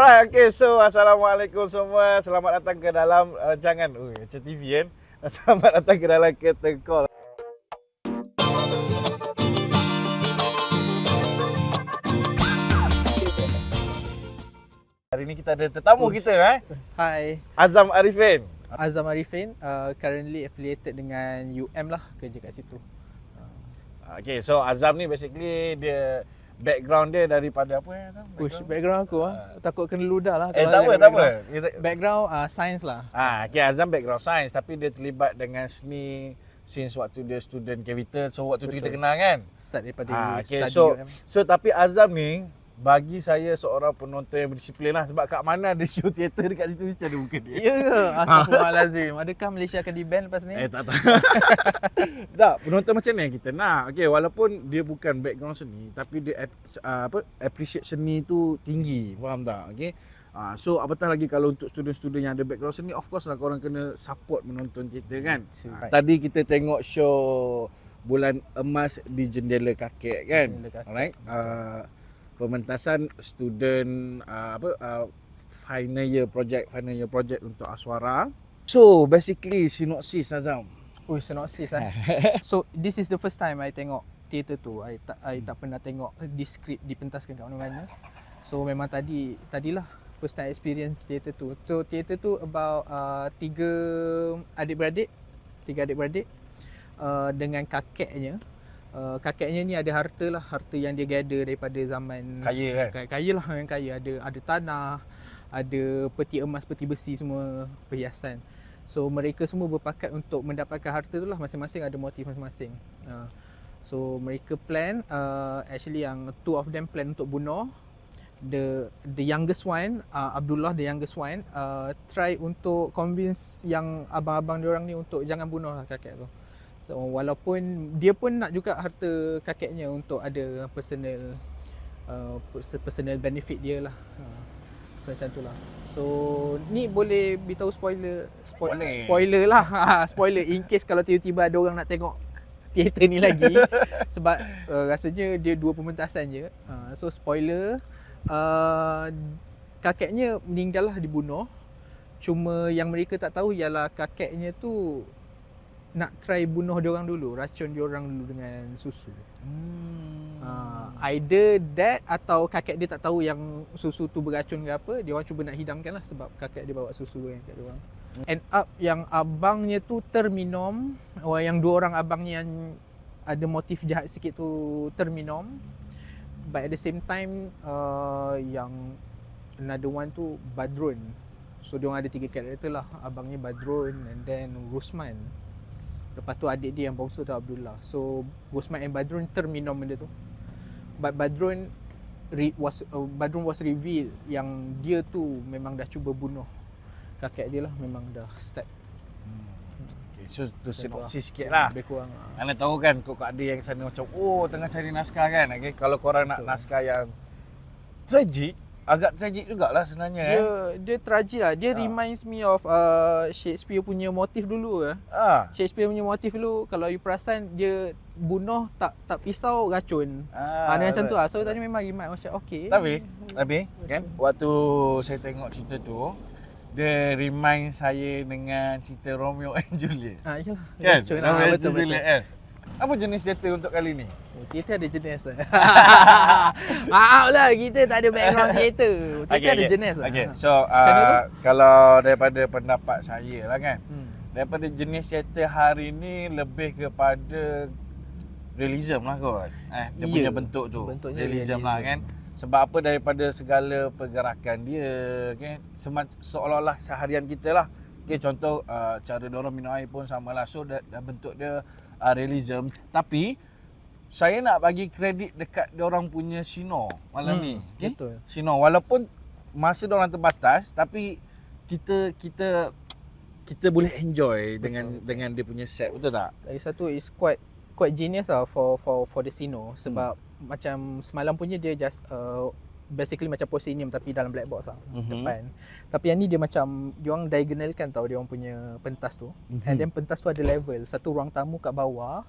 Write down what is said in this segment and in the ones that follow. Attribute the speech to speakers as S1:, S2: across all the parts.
S1: Alright, okay. So, Assalamualaikum semua. Selamat datang ke dalam rancangan macam TV kan. Selamat datang ke dalam Curtain Call. Hari ni kita ada tetamu kita
S2: Hi,
S1: Azam Arifin.
S2: Azam Arifin, currently affiliated dengan UM lah, kerja kat situ.
S1: Okay, so Azam ni basically dia background dia daripada apa Azam?
S2: Background aku takut kena ludah lah.
S1: Tak apa.
S2: Background science lah.
S1: Okay, Azam background science tapi dia terlibat dengan seni since waktu dia student Capital. So waktu tu kita kenal kan?
S2: Start daripada
S1: okay,
S2: study UM.
S1: so tapi Azam ni bagi saya seorang penonton yang berdisiplin lah. Sebab kat mana ada show teater dekat situ mesti ada muka dia.
S2: Ya ke? Astagfirullahalazim. Adakah Malaysia akan di-ban lepas ni?
S1: Tak. Tak, penonton macam ni yang kita nak. Okay, walaupun dia bukan background seni tapi dia appreciate seni tu tinggi. Faham tak? Okay. So apatah lagi kalau untuk student-student yang ada background seni, of course lah korang kena support menonton kita kan. Tadi kita tengok show Bulan Emas di Jendela Kakek kan. Alright. Pementasan student final year project untuk Aswara. So basically sinopsis Azam.
S2: Sinopsis So this is the first time I tengok teater tu. I tak pernah tengok di skrip dipentaskan kat mana-mana. So memang tadilah first time experience teater tu. So teater tu about tiga adik-beradik dengan kakeknya. Kakeknya ni ada harta yang dia gather daripada zaman
S1: Kaya kan?
S2: Kaya lah, yang kaya. Ada tanah, ada peti emas, peti besi, semua perhiasan. So mereka semua berpakat untuk mendapatkan harta tu lah, masing-masing ada motif masing-masing. So mereka plan, actually yang two of them plan untuk bunuh. The youngest one, Abdullah, the youngest one, try untuk convince yang abang-abang diorang ni untuk jangan bunuh lah kakek tu. So walaupun dia pun nak juga harta kakeknya untuk ada personal benefit dia lah. So macam tu lah. So ni boleh beritahu spoiler lah. Spoiler in case kalau tiba-tiba ada orang nak tengok teater ni lagi. Sebab rasanya dia dua pementasan je. So spoiler, kakeknya meninggal lah, dibunuh. Cuma yang mereka tak tahu ialah kakeknya tu nak try bunuh diorang dulu, racun diorang dulu dengan susu. Either that atau kakek dia tak tahu yang susu tu beracun ke apa, dia orang cuba nak hidangkan lah sebab kakek dia bawa susu kan kat diorang. End up yang abangnya tu terminum, yang dua orang abangnya yang ada motif jahat sikit tu terminum. But at the same time, yang another one tu Badrun. So diorang ada tiga karakter lah, abangnya Badrun and then Rusman. Lepas tu adik dia yang bongsu tu Abdullah. So Gusman and Badrun terminum benda tu. But Badrun was revealed yang dia tu memang dah cuba bunuh kakek dia lah, memang dah start.
S1: Okay, so tu sinopsis sikit lah.
S2: Lebih kurang.
S1: Anda tahu kan kok ada yang sana macam tengah cari naskah kan. Okay, kalau korang nak naskah yang tragic, agak tragic jugalah sebenarnya.
S2: Dia tragic lah. Dia reminds me of Shakespeare punya motif dulu . Shakespeare punya motif dulu, kalau you perasan dia bunuh tak pisau racun. Dia macam tu lah. So tadi memang remind macam okay.
S1: Tapi kan waktu saya tengok cerita tu, dia remind saya dengan cerita Romeo and Juliet.
S2: Yalah.
S1: Kan?
S2: Racun
S1: Romeo and
S2: betul.
S1: Juliet kan. Apa jenis teater untuk kali ni?
S2: Teater ada jenis lah. Maaf lah, kita tak ada background teater. Teater ada jenis lah.
S1: Okay, so kalau daripada pendapat saya lah kan, daripada jenis teater hari ni lebih kepada realism lah kot. Dia punya bentuk tu.
S2: Bentuknya
S1: realism lah kan. Sebab apa, daripada segala pergerakan dia kan, seolah-olah seharian kita lah. Okay, contoh cara diorang minum air pun sama lah. So dah bentuk dia realism. Tapi saya nak bagi kredit dekat diorang punya sino malam ni. Okay?
S2: Betul.
S1: Sino walaupun masa diorang terbatas tapi kita boleh enjoy dengan dia punya set, betul tak?
S2: Lagi satu is quite genius lah for the sino sebab macam semalam punya dia just basically macam proscenium tapi dalam black box lah depan. Tapi yang ni dia macam diorang diagonalkan tau diorang punya pentas tu. And then pentas tu ada level, satu ruang tamu kat bawah.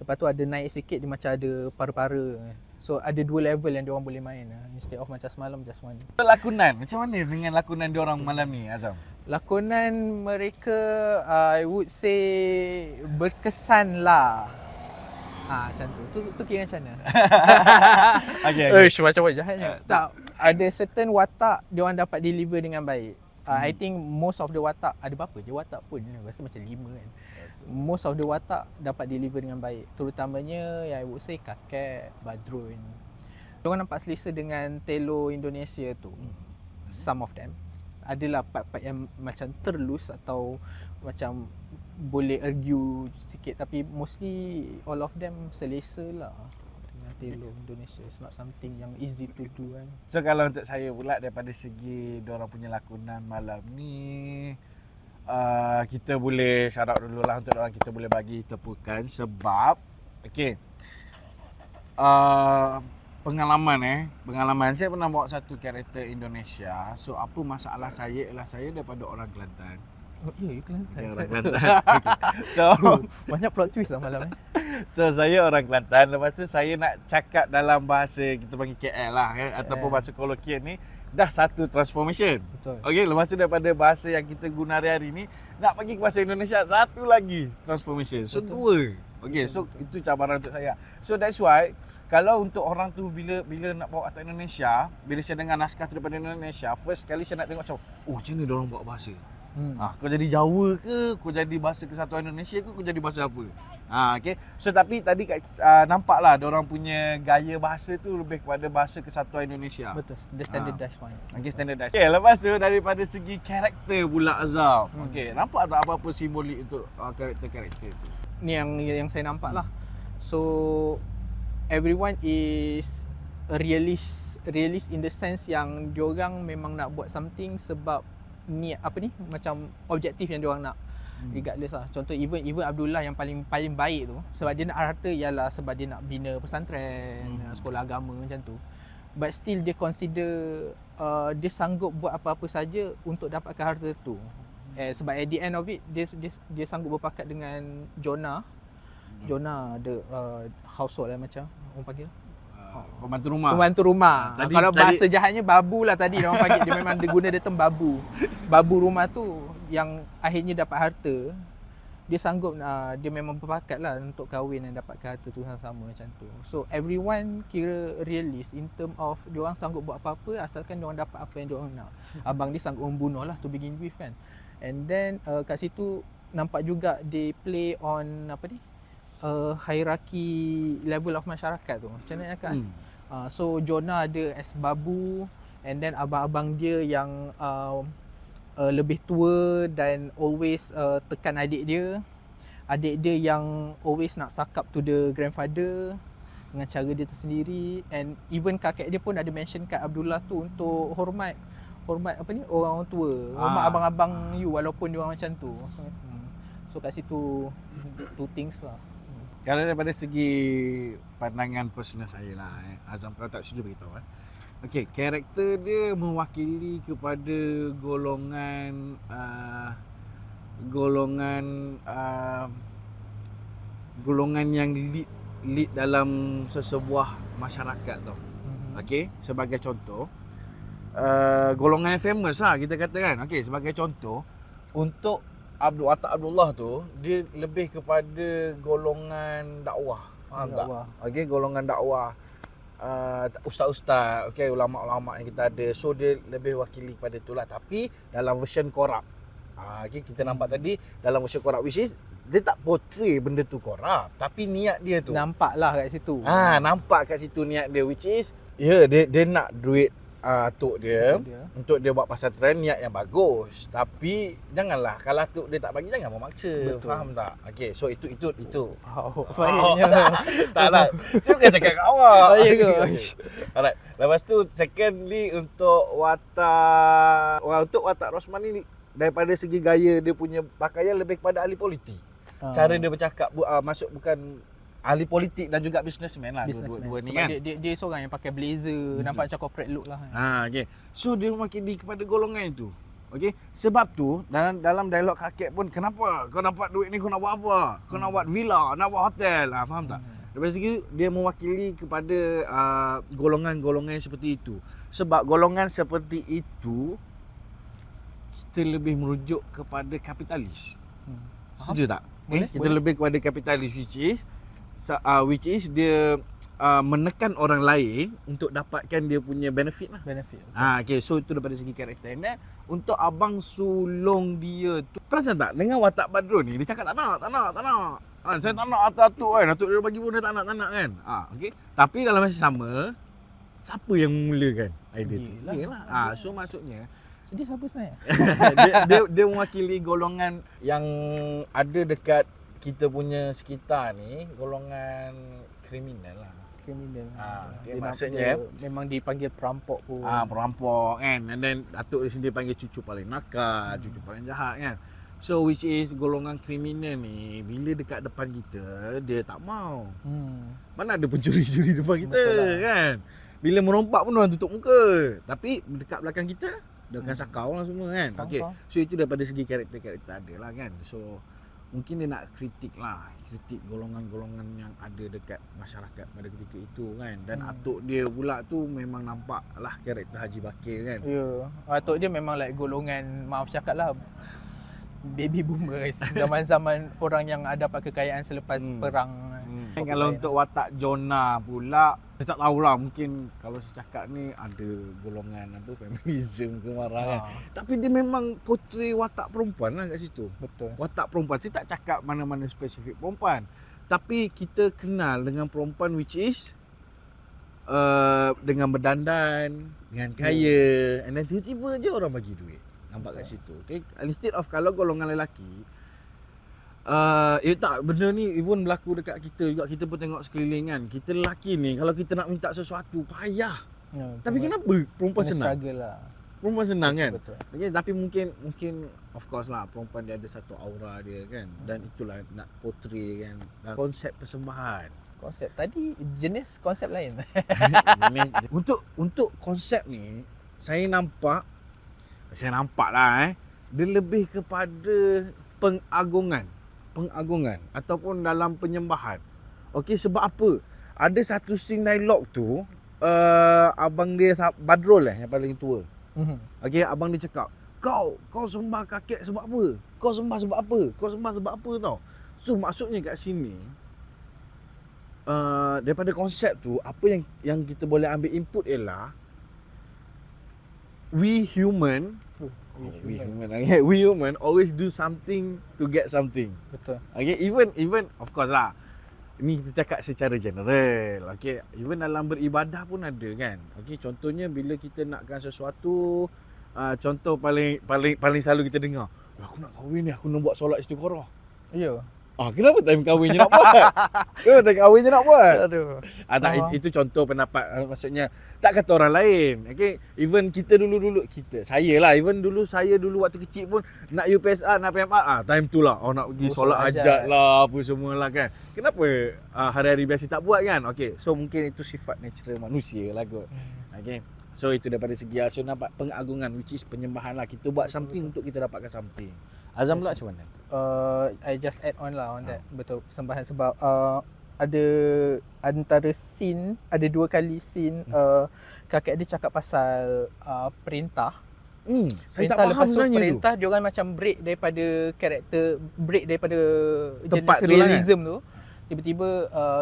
S2: Lepas tu ada naik sikit dia macam ada para-para. So ada dua level yang diorang boleh main lah. Instead of macam semalam just one.
S1: Lakonan, macam mana dengan lakonan diorang malam ni, Azam?
S2: Lakonan mereka I would say berkesan lah. Macam tu kira macam mana?
S1: Okay.
S2: Macam jahatnya. Tak, ada certain watak diorang dapat deliver dengan baik. I think most of the watak, ada berapa je watak pun, rasa macam 5 kan. Most of the watak dapat deliver dengan baik. Terutamanya I would say Kakek, Badrun. Diorang nampak selesa dengan Telo Indonesia tu. Some of them. Adalah part-part yang macam terlus atau macam boleh argue sikit, tapi mostly all of them selesa lah dengan Telo Indonesia. It's not something yang easy to do kan.
S1: So kalau untuk saya pula, daripada segi diorang punya lakonan malam ni, kita boleh shout out dulu lah untuk diorang, kita boleh bagi tepukan sebab pengalaman saya pernah bawa satu karakter Indonesia. So apa masalah saya ialah saya daripada orang Kelantan.
S2: Oh iya, Kelantan.
S1: Orang Kelantan. So
S2: banyak plot twist lah malam ni.
S1: So saya orang Kelantan, lepas tu saya nak cakap dalam bahasa kita panggil KL lah ataupun bahasa kolokvial ni, dah satu transformation.
S2: Betul.
S1: Okey, lepas tu daripada bahasa yang kita guna hari-hari ni nak pergi ke bahasa Indonesia, satu lagi transformation. So
S2: Betul.
S1: 2. Okey, so itu cabaran untuk saya. So that's why kalau untuk orang tu bila nak bawa watak Indonesia, bila saya dengar naskah tu daripada Indonesia, first kali saya nak tengok macam, macam mana diorang bawa bahasa? Kau jadi Jawa ke, kau jadi bahasa Kesatuan Indonesia ke, kau jadi bahasa apa? Okey. So tapi tadi nampaklah diorang punya gaya bahasa tu lebih kepada bahasa Kesatuan Indonesia.
S2: Betul, the standardized one.
S1: Okey, standardized. Okey, lepas tu daripada segi karakter pula Azam. Okey, nampak tak apa-apa simbolik untuk karakter-karakter tu?
S2: Ni yang saya nampak lah. So everyone is realist in the sense yang diorang memang nak buat something sebab ni macam objektif yang diorang nak. Regardless lah. Contoh even Abdullah yang paling baik tu, sebab dia nak harta ialah sebab dia nak bina pesantren, sekolah agama macam tu. But still dia consider dia sanggup buat apa-apa saja untuk dapatkan harta tu. Sebab at the end of it dia sanggup berpakat dengan Jonah. Jonah the household lah macam orang panggil pembantu rumah. Kalau bahasa jahatnya babu lah tadi orang panggil. Dia memang dia guna dia term babu. Babu rumah tu yang akhirnya dapat harta. Dia sanggup dia memang berpakat lah untuk kahwin dan dapatkan harta tu sama macam tu. So everyone kira realist in term of diorang sanggup buat apa-apa asalkan diorang dapat apa yang diorang nak. Abang dia sanggup membunuh lah to begin with kan. And then kat situ nampak juga they play on hierarchy level of masyarakat tu. Macam mana kan? So Jonah ada as babu, and then abang-abang dia yang lebih tua dan always tekan adik dia. Adik dia yang always nak suck up to the grandfather dengan cara dia tersendiri. And even kakek dia pun ada mention kat Abdullah tu untuk hormat orang tua, hormat abang-abang you walaupun dia orang macam tu. So kat situ two things lah.
S1: Kalau daripada segi pandangan personal saya lah, Azam, kalau tak setuju beritahu. Okey, karakter dia mewakili kepada golongan yang lead dalam sesebuah masyarakat tau. Okey, sebagai contoh, golongan yang famous lah kita kata kan. Okey, sebagai contoh, untuk watak Abdullah tu, dia lebih kepada golongan dakwah. Faham tak? Okey, golongan dakwah. Ustaz-ustaz, okey, ulama-ulama yang kita ada. So dia lebih wakili kepada itulah, tapi dalam version korap. Okey, kita nampak tadi dalam version korap, which is dia tak portray benda tu korap, tapi niat dia tu
S2: nampaklah kat situ.
S1: Nampak kat situ niat dia, which is dia nak duit atuk dia untuk dia buat pesantren, niat yang bagus. Tapi janganlah, kalau atuk dia tak bagi, jangan memaksa. Betul. Faham tak? Okey, so itu.
S2: Baiknya.
S1: Taklah. Saya bukan cakap kat awak.
S2: Ya ke?
S1: Alright. Lepas tu secondly untuk watak Rosman ni, daripada segi gaya dia punya pakaian lebih kepada ahli politik. Cara dia bercakap bukan ahli politik dan juga businessman lah, dua ni kan.
S2: Dia seorang yang pakai blazer, nampak macam corporate look lah.
S1: Okey. So dia mewakili kepada golongan itu. Okey. Sebab tu dalam dialog kakek pun, kenapa kau dapat duit ni, kau nak buat apa? Kau nak buat villa, nak buat hotel. Faham tak? Daripada segi dia mewakili kepada golongan-golongan yang seperti itu. Sebab golongan seperti itu kita lebih merujuk kepada kapitalis. Setuju tak?
S2: Boleh,
S1: Kita
S2: boleh.
S1: lebih kepada kapitalis which is dia menekan orang lain untuk dapatkan dia punya benefit lah.
S2: Benefit.
S1: Okay, so itu daripada segi karakter. And then, untuk abang sulung dia tu, perasan tak dengan watak Badrul ni, dia cakap tak nak. Saya tak nak atuk kan, atuk dia bagi pun dia tak nak kan. Okay. Tapi dalam masa sama, siapa yang memulakan idea tu?
S2: Dia lah.
S1: Dia lah. So maksudnya,
S2: Dia siapa sebenarnya?
S1: dia mewakili golongan yang ada dekat kita punya sekitar ni, golongan kriminal lah.
S2: Kriminal.
S1: dia
S2: Dia
S1: maksudnya
S2: memang dipanggil perampok pun.
S1: perampok kan, and then datuk dia sendiri panggil cucu paling nakal, cucu paling jahat kan. So which is golongan kriminal ni bila dekat depan kita dia tak mau. Mana ada pencuri-curi depan kita.
S2: Betul lah.
S1: Kan. Bila merompak pun orang tutup muka. Tapi dekat belakang kita dia akan sakau lah semua kan.
S2: Faham,
S1: Okey.
S2: faham.
S1: So itu daripada segi karakter-karakter ada lah kan. So mungkin dia nak kritik golongan-golongan yang ada dekat masyarakat pada ketika itu kan. Dan atuk dia pula tu memang nampak lah karakter Haji Bakir kan.
S2: Ya. Atuk dia memang like golongan, maaf cakap lah, baby boomers. Zaman-zaman orang yang ada dapat kekayaan selepas perang.
S1: Kalau untuk watak Jonah pula, saya tak tahulah, mungkin kalau saya cakap ni ada golongan feminism ke marah kan. Tapi dia memang portray watak perempuan lah kat situ.
S2: Betul.
S1: Watak perempuan, saya tak cakap mana-mana spesifik perempuan. Tapi kita kenal dengan perempuan which is dengan berdandan, dengan kaya, and then tiba-tiba je orang bagi duit. Nampak kat situ. Okay? Instead of kalau golongan lelaki, tak, benda ni even berlaku dekat kita juga. Kita pun tengok sekeliling kan. Kita lelaki ni kalau kita nak minta sesuatu payah.
S2: Ya,
S1: Tapi kenapa perempuan senang?
S2: struggle lah.
S1: Perempuan senang kan?
S2: Betul.
S1: Okay, tapi mungkin of course lah perempuan dia ada satu aura dia kan. Dan itulah nak portray kan. Dan konsep persembahan.
S2: Konsep tadi jenis konsep lain.
S1: Untuk konsep ni saya nampak lah dia lebih kepada pengagungan ataupun dalam penyembahan. Okey, sebab apa? Ada satu scene dialog tu abang dia Badrul yang paling tua. Okey, abang dia cakap, Kau sembah kakek sebab apa? Kau sembah sebab apa? Kau sembah sebab apa tau?" So maksudnya kat sini daripada konsep tu, apa yang kita boleh ambil input ialah we human always do something to get something.
S2: Betul.
S1: Okay, even of course lah. Ini kita cakap secara general. Okay, even dalam beribadah pun ada kan. Okay, contohnya bila kita nakkan sesuatu, contoh paling selalu kita dengar, aku nak kahwin ni, aku nak buat solat istikharah.
S2: Ya.
S1: Kenapa time kahwin je nak buat? Kenapa time kahwin je nak buat?
S2: Aduh.
S1: Itu contoh pendapat, maksudnya tak kata orang lain. Okay, even kita dulu saya dulu waktu kecil pun nak UPSR, nak PMR, time tu lah nak pergi solat hajat lah, apa semualah kan. Kenapa hari-hari biasa tak buat kan? Okay, so mungkin itu sifat natural manusia lah kot. Okay, so itu daripada segi so nampak pengagungan which is penyembahan lah. Kita buat something untuk kita dapatkan something. Azam pula macam mana?
S2: I just add on lah on that. Betul, persembahan sebab ada antara scene, ada 2 kali scene kakek dia cakap pasal perintah.
S1: Saya tak
S2: Perintah,
S1: faham
S2: lepas tu
S1: sebenarnya
S2: perintah dia orang macam break daripada karakter, break daripada
S1: Tempat
S2: jenis
S1: tu lah
S2: realism tu. Tiba-tiba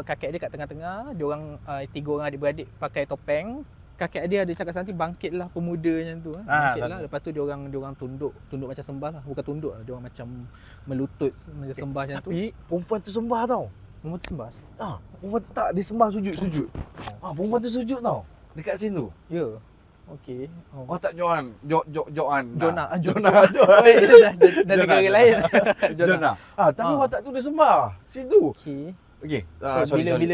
S2: kakek dia kat tengah-tengah, dia orang 3 orang adik-beradik pakai topeng. Kakek dia ada cakap nanti bangkitlah pemuda macam tu. Bangkitlah. Lepas tu dia orang tunduk macam sembah lah. Bukan tunduk lah, dia orang macam melutut macam sembah macam tu.
S1: Tapi perempuan tu sembah tau.
S2: Perempuan tu sembah.
S1: Perempuan tu tak, dia sembah sujud. Perempuan tu sujud tau. Dekat sini tu.
S2: Ya. Okey.
S1: Tak Johan.
S2: Jonah. Dah
S1: Jonah.
S2: negara lain.
S1: Jonah. Tapi watak tu dia sembah. Situ.
S2: Okey.
S1: Okey.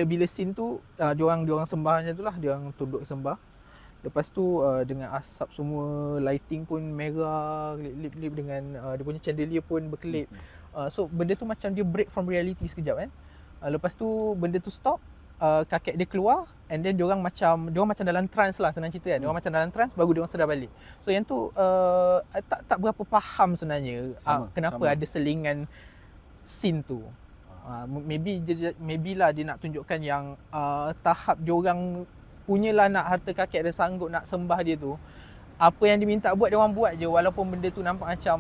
S2: Bila scene tu dia orang sembah macam tu lah, dia orang tunduk sembah. Lepas tu dengan asap semua, lighting pun merah, lip dengan dia punya chandelier pun berkelip. So benda tu macam dia break from reality sekejap kan. Lepas tu benda tu stop, kakek dia keluar and then dia orang macam dalam trance lah, senang cerita kan. Dia orang macam dalam trance baru dia orang sedar balik. So yang tu tak berapa faham sebenarnya kenapa ada selingan scene tu. Maybe lah dia nak tunjukkan yang tahap dia orang punyalah nak harta kakek dia, sanggup nak sembah dia tu. Apa yang diminta buat dia orang buat je, walaupun benda tu nampak macam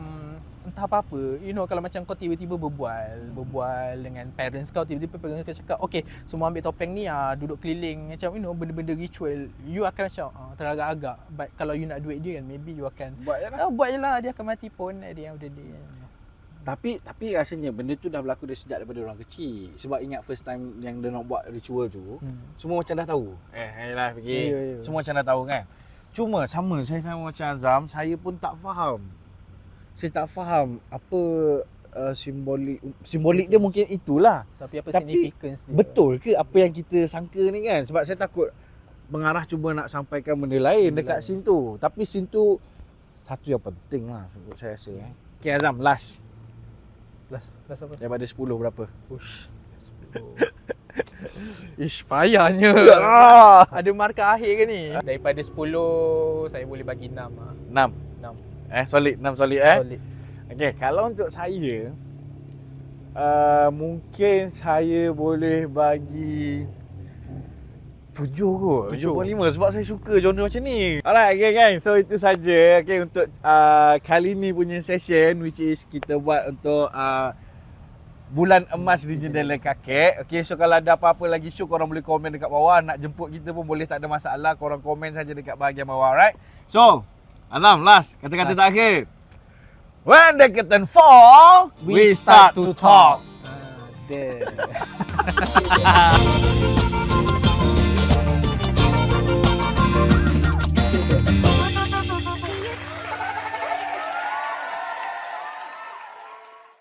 S2: entah apa-apa. You know, kalau macam kau tiba-tiba berbual dengan parents kau, tiba-tiba parents kau cakap, okay, semua ambil topeng ni, duduk keliling, macam you know, benda-benda ritual, you akan macam teragak-agak. But kalau you nak duit dia kan, maybe you akan buat je lah, dia akan mati pun at the end of the day.
S1: Tapi rasanya benda tu dah berlaku dah sejak daripada orang kecil. Sebab ingat first time yang dia nak buat ritual tu, semua macam dah tahu. Yalah pergi. Semua macam dah tahu kan. Cuma sama macam Azam, saya pun tak faham. Saya tak faham apa simbolik dia, mungkin itulah.
S2: Tapi significance dia?
S1: Betul ke apa yang kita sangka ni kan? Sebab saya takut mengarah cuba nak sampaikan benda lain dekat scene tu. Tapi scene tu satu yang penting lah untuk saya rasa. Okay Azam, last apa? Daripada 10 berapa?
S2: Ush, 10. Ish, payahnya. Ada markah akhir ke ni? Daripada 10, saya boleh bagi 6 lah.
S1: 6. Solid, 6 solid
S2: Solid.
S1: Okay, kalau untuk saya mungkin saya boleh bagi 7 kot. 7.5 sebab saya suka genre macam ni. Alright, okay gang. So itu saja okay untuk kali ni punya session, which is kita buat untuk bulan emas di jendela kakek. Okay, so kalau ada apa-apa lagi show, korang boleh komen dekat bawah. Nak jemput kita pun boleh, tak ada masalah. Korang komen saja dekat bahagian bawah, alright? So, Azam, last kata-kata terakhir. When the curtain fall, we start to talk.
S2: There.